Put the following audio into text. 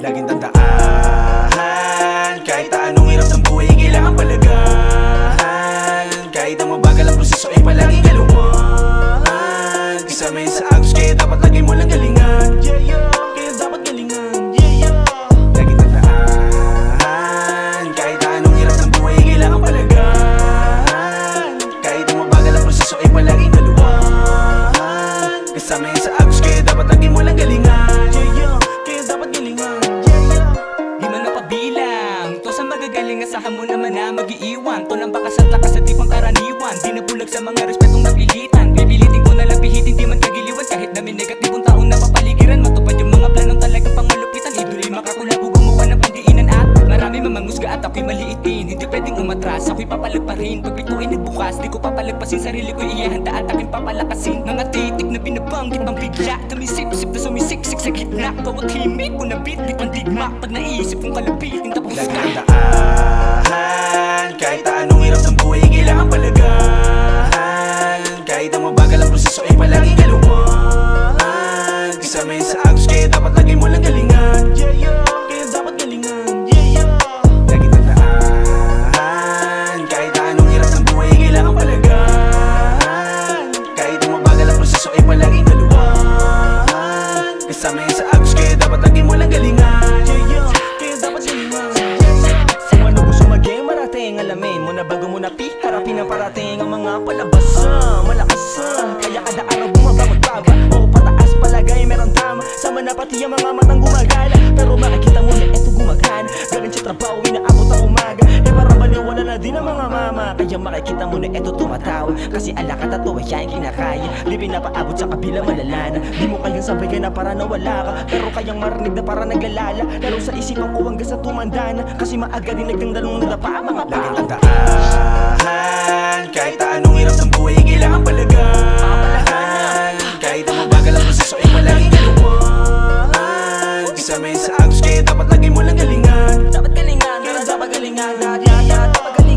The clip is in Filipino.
Laging tandaan, kahit anong hirap ng buhay, kailangan palagahan. Kahit ang mabagal ang proseso ay palaging galuhan. Kasama yun sa agos, kaya dapat lagi mo lang galingan. Kaya dapat galingan. Laging tandaan, kahit anong hirap ng buhay, kailangan palagahan. Kahit ang mabagal ang proseso ay palaging galuhan. Kasama yun sa agos, kaya dapat lagi mo lang galingan. Kaya dapat galingan. Di man napabilang to sa magagaling, asahan mo naman na mag-iiwan. To ng bakas at lakas at di pang karaniwan. Di nabulag sa mga respetong napilitan. Pipilitin ko na lang pihitin, di man kagiliwan. Kahit namin negatibong taon na papaligiran. Matupad yung mga planong talagang pangmalupitan. Iduloy makakulabo gumawa ng pangdiinan. At marami mamangusga at ako'y maliitin. Hindi pwedeng umatras, ako'y papalag pa rin. Pag bituin nagbukas, di ko papalagpasin. Sarili ko'y ihahanda at aking papalakasin. Mga titik na binabanggit ng bigla. Tumisip-sip na sumisiksik sa gitna. Bawat himig ko na bit-bit ang digma. Pag naisip kong kalabitin tapos Laging tandaan, kahit anong hirap ng buhay, kailangan palagahan. Kahit ang mabagal ang proseso ay palaging galuhan. Kasama yun sa agos, kaya dapat lagi mo lang galingan. Kaya dapat galingan. Laging tandaan, kahit anong hirap ng buhay, kailangan palagahan. Kahit ang mabagal ang proseso ay palaging galuhan. Kasama yun sa agos, kaya dapat lagi mo lang galingan. Kaya dapat galingan. Kung ano gusto maging marating, alamin mo na bago mo na harapin ang parating. Ang mga palabas malakas kaya kada araw bumaba magbaba o pataas palagay meron tama. Sama na pati ang mga matang gumagala. Pero makikita mo na eto gumagana. Galing sa trabaho inaabot ang umaga. Parang baliwala na din ang mga mama. Kaya makikita mo na eto tumatawa. Kasi alakat at tuwa siya yung kinakaya. Di pinapaabot sa kabila malala na. Di mo kayang sabayan na para nawala ka. Pero kayang marinig na para naglalala. Lalo sa isipan ko hanggang sa tumanda na. Kasi maaga din nagdangdalong nadapa ang mga Laging pao. tandaan, kahit anong hirap ng buhay, kailangan palagahan. Kahit ang mabagal ang proseso ay palaging galuhan. Kasama yun sa agos, kaya dapat lagi mo lang galingan. Dapat galingan, dapat galingan, dapat galingan.